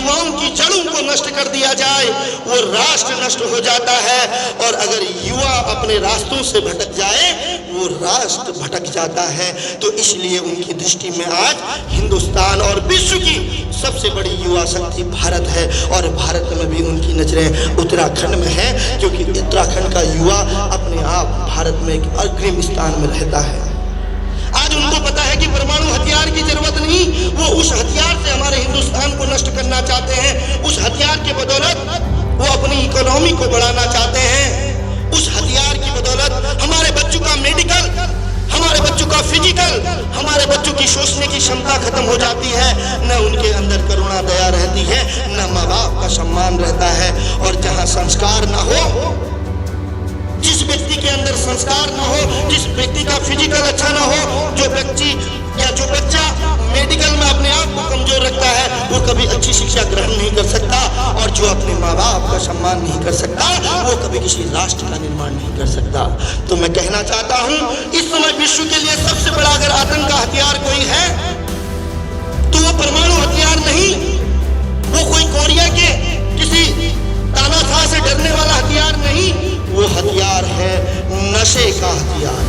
युवाओं की जड़ों को नष्ट कर दिया जाए, वो राष्ट्र नष्ट हो जाता है। और अगर युवा अपने रास्तों से भटक जाए, वो राष्ट्र भटक जाता है। तो इसलिए उनकी दृष्टि में आज हिंदुस्तान और विश्व की सबसे बड़ी युवा शक्ति भारत है। और भारत में भी उनकी नजरें उत्तराखंड में है, क्योंकि उत्तराखंड का युवा अपने आप भारत में एक अग्रिम स्थान में रहता है। आज उनको पता है कि परमाणु हथियार की जरूरत नहीं, वो उस हथियार से हमारे हिंदुस्तान को नष्ट करना चाहते हैं। उस हथियार के बदौलत वो अपनी इकोनॉमी को बढ़ाना चाहते हैं। उस हथियार की बदौलत हमारे बच्चों का मेडिकल, हमारे बच्चों का फिजिकल, हमारे बच्चों की सोचने की क्षमता खत्म हो जाती है। न उनके अंदर करुणा दया रहती है, न माँ बाप का सम्मान रहता है। और जहाँ संस्कार ना हो, जिस व्यक्ति के अंदर संस्कार ना हो, जिस व्यक्ति का फिजिकल अच्छा ना हो, जो व्यक्ति या जो बच्चा मेडिकल में अपने आप को कमजोर रखता है, वो कभी अच्छी शिक्षा ग्रहण नहीं कर सकता। और जो अपने माँ बाप का सम्मान नहीं कर सकता, वो कभी किसी राष्ट्र का निर्माण नहीं कर सकता। तो मैं कहना चाहता हूँ, इस समय विश्व के लिए सबसे बड़ा अगर आतंक का हथियार कोई है तो वो परमाणु हथियार नहीं, वो कोई कोरिया के किसी तानाशाह से डरने वाला हथियार नहीं, वो हथियार है नशे का हथियार,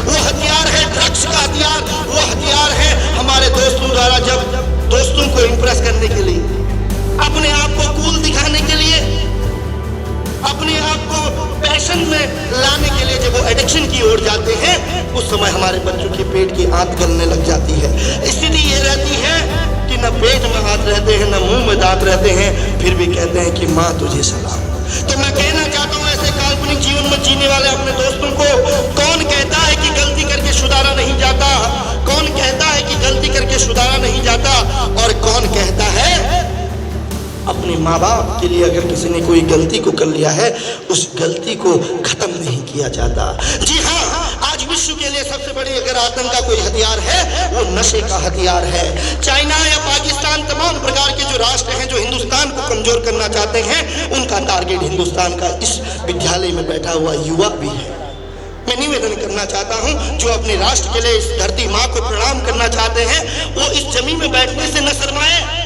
वो हथियार है ड्रग्स का हथियार, वो हथियार है हमारे दोस्तों द्वारा जब दोस्तों को इंप्रेस करने के लिए, अपने आप को कूल दिखाने के लिए, अपने आप को पैशन में लाने के लिए जब वो एडिक्शन की ओर जाते हैं, उस समय हमारे बच्चों के पेट की आंत गलने लग जाती है। स्थिति ये रहती है कि न पेट में हाथ रहते हैं, न मुंह में दांत रहते हैं, फिर भी कहते हैं कि माँ तुझे सलाम। तो मैं कहना चाहता हूँ, ऐसे काल्पनिक जीवन में जीने वाले अपने दोस्तों को, कौन कहता है कि गलती करके सुधारा नहीं जाता? कौन कहता है कि गलती करके सुधारा नहीं जाता? और कौन कहता है अपने माँ बाप के लिए अगर किसी ने कोई गलती को कर लिया है, उस गलती को खत्म नहीं किया जाता? जी हाँ, आज विश्व के लिए सबसे बड़ी अगर आतंक का कोई हथियार है, वो नशे का हथियार है। चाइना या पाकिस्तान, तमाम प्रकार के जो राष्ट्र हैं जो हिंदुस्तान को कमजोर करना चाहते हैं, उनका टारगेट हिंदुस्तान का इस विद्यालय में बैठा हुआ युवा भी है। मैं निवेदन करना चाहता हूं, जो अपने राष्ट्र के लिए इस धरती माँ को प्रणाम करना चाहते हैं, वो इस जमीन में बैठने से न शर्माए,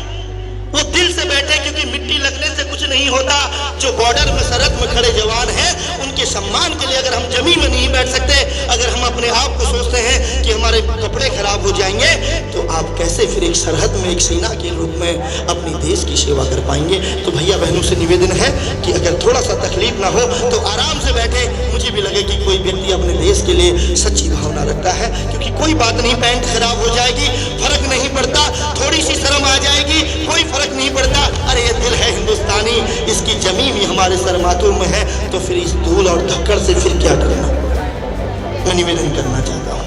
वो दिल से बैठे, क्योंकि मिट्टी लगने से कुछ नहीं होता। जो बॉर्डर में सरहद में खड़े जवान हैं, उनके सम्मान के लिए अगर हम जमीन में नहीं बैठ सकते, अगर हम अपने आप को सोचते हैं कि हमारे कपड़े खराब हो जाएंगे, तो आप कैसे फिर एक सरहद में एक सेना के रूप में अपने देश की सेवा कर पाएंगे? तो भैया बहनों से निवेदन है कि अगर थोड़ा सा तकलीफ ना हो तो आराम से बैठे। मुझे भी लगे कि कोई व्यक्ति अपने देश के लिए सच्ची भावना रखता है, क्योंकि कोई बात नहीं, पैंट खराब हो जाएगी, फर्क नहीं पड़ता, थोड़ी सी शर्म आ जाएगी, कोई फर्क नहीं पड़ता। अरे ये दिल है हिंदुस्तानी, इसकी जमीन ही हमारे सर माथों में है, तो फिर इस धूल और धक्कड़ से फिर क्या डरना? मैं निवेदन करना चाहता हूँ।